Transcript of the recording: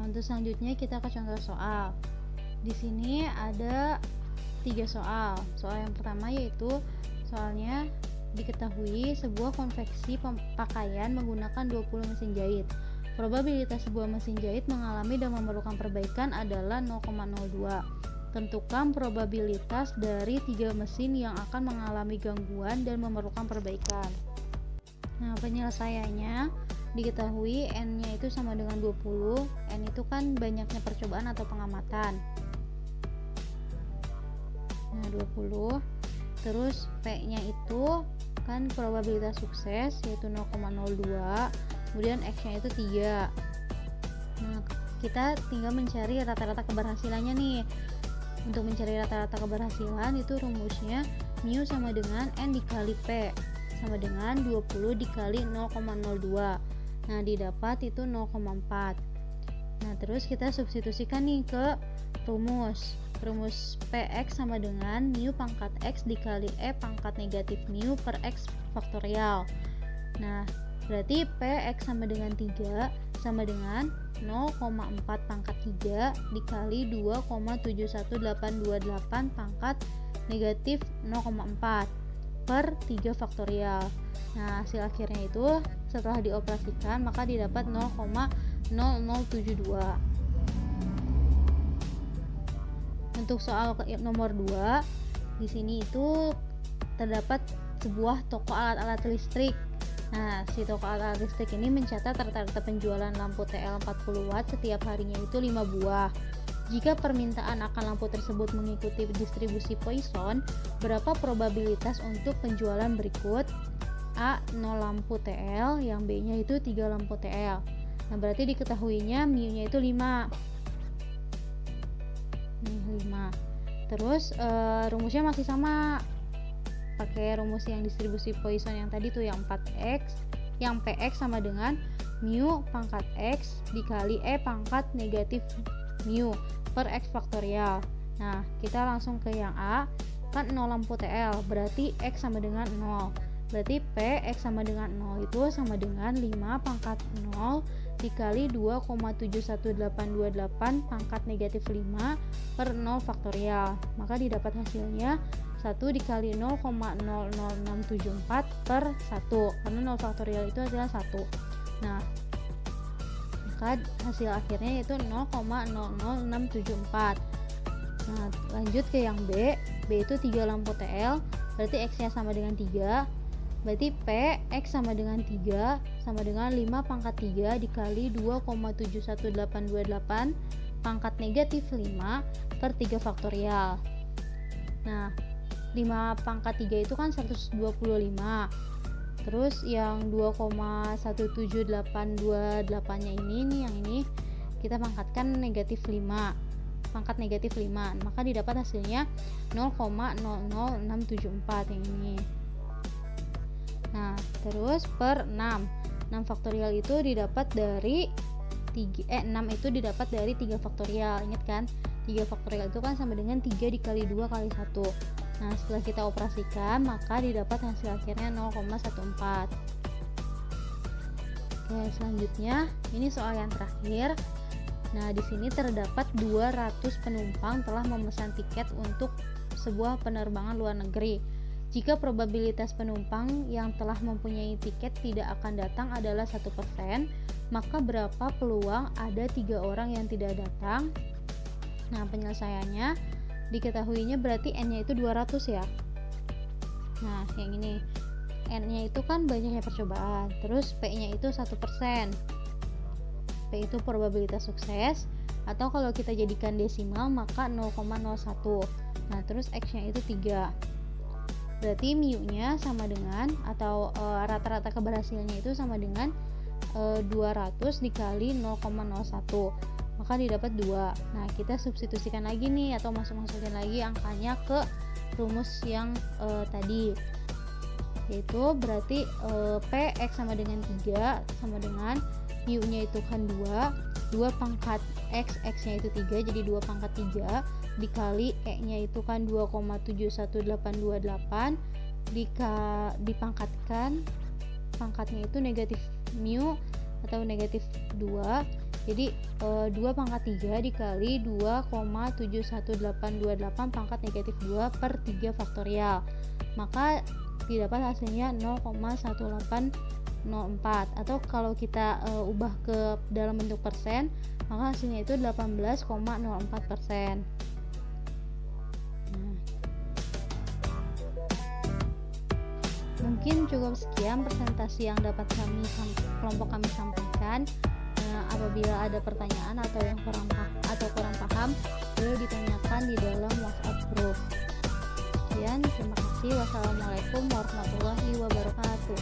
Nah, untuk selanjutnya kita ke contoh soal. Di sini ada 3 soal. Soal yang pertama yaitu soalnya diketahui sebuah konveksi pakaian menggunakan 20 mesin jahit. Probabilitas sebuah mesin jahit mengalami dan memerlukan perbaikan adalah 0,02. Tentukan probabilitas dari 3 mesin yang akan mengalami gangguan dan memerlukan perbaikan. Nah, penyelesaiannya diketahui N-nya itu sama dengan 20. N itu kan banyaknya percobaan atau pengamatan. Nah, 20. Terus P-nya itu kan probabilitas sukses yaitu 0,02. Kemudian X-nya itu 3. Nah, kita tinggal mencari rata-rata keberhasilannya nih. Untuk mencari rata-rata keberhasilan itu rumusnya mu sama dengan N dikali P sama dengan 20 dikali 0,02. Nah, didapat itu 0,4. Nah, terus kita substitusikan nih ke rumus. Rumus Px sama dengan mu pangkat X dikali E pangkat negatif mu per X faktorial. Nah, berarti Px sama dengan 3 sama dengan 0,4 pangkat 3 dikali 2,71828 pangkat negatif 0,4 per 3 faktorial. Nah, hasil akhirnya itu setelah dioperasikan maka didapat 0,0072. Untuk soal nomor 2, di sini itu terdapat sebuah toko alat-alat listrik. Nah, si toko alat listrik ini mencatat rata-rata penjualan lampu TL 40 watt setiap harinya itu 5 buah. Jika permintaan akan lampu tersebut mengikuti distribusi Poisson, berapa probabilitas untuk penjualan berikut? A. 0 lampu TL, yang B-nya itu 3 lampu TL. Nah, berarti diketahuinya mu-nya itu 5. Nih, 5. Terus rumusnya masih sama. Pakai rumus yang distribusi Poisson yang tadi tuh yang 4x, yang Px sama dengan mu pangkat X dikali E pangkat negatif mu per X faktorial. Nah, kita langsung ke yang A, kan 0 lampu TL, berarti X sama dengan 0. Berarti P X sama dengan 0 itu sama dengan 5 pangkat 0 dikali 2,71828 pangkat negatif 5 per 0 faktorial. Maka didapat hasilnya 1 dikali 0,00674 per 1, karena 0 faktorial itu adalah 1. Nah, maka hasil akhirnya yaitu 0,00674. Nah, lanjut ke yang B. B itu 3 lampu TL, berarti X nya sama dengan 3. Berarti P X sama dengan 3 sama dengan 5 pangkat 3 dikali 2,71828 pangkat negatif 5 per 3 faktorial. Nah, 5 pangkat 3 itu kan 125. Terus yang 2,17828 nya ini nih, yang ini kita pangkatkan negatif 5, pangkat negatif 5, maka didapat hasilnya 0,00674 yang ini. Nah, terus per 6 faktorial itu didapat dari 6 itu didapat dari 3 faktorial. Ingat kan? 3 faktorial itu kan sama dengan 3 dikali 2 kali 1. Nah, setelah kita operasikan maka didapat hasil akhirnya 0,14. Oke, selanjutnya ini soal yang terakhir. Nah, di sini terdapat 200 penumpang telah memesan tiket untuk sebuah penerbangan luar negeri. Jika probabilitas penumpang yang telah mempunyai tiket tidak akan datang adalah 1%, maka berapa peluang ada 3 orang yang tidak datang? Nah, penyelesaiannya diketahuinya berarti N-nya itu 200 ya. Nah, yang ini N-nya itu kan banyaknya percobaan, terus P-nya itu 1%. P itu probabilitas sukses, atau kalau kita jadikan desimal maka 0,01. Nah, terus X-nya itu 3. Berarti mu-nya sama dengan, atau rata-rata keberhasilannya itu sama dengan 200 dikali 0,01, maka didapat 2. Nah, kita substitusikan lagi nih, atau masukin lagi angkanya ke rumus yang tadi, yaitu berarti Px sama dengan 3 sama dengan mu-nya itu kan 2 pangkat X, X-nya itu 3, jadi 2 pangkat 3 dikali E-nya itu kan 2,71828 dipangkatkan, pangkatnya itu negatif mu atau negatif 2 Jadi 2 pangkat 3 dikali 2,71828 pangkat negatif 2 per 3 faktorial, maka didapat hasilnya 0,1804, atau kalau kita ubah ke dalam bentuk persen, maka hasilnya itu 18,04%. Mungkin cukup sekian presentasi yang dapat kelompok kami sampaikan. Apabila ada pertanyaan atau yang kurang paham, boleh ditanyakan di dalam WhatsApp group. Sekian, terima kasih. Wassalamualaikum warahmatullahi wabarakatuh.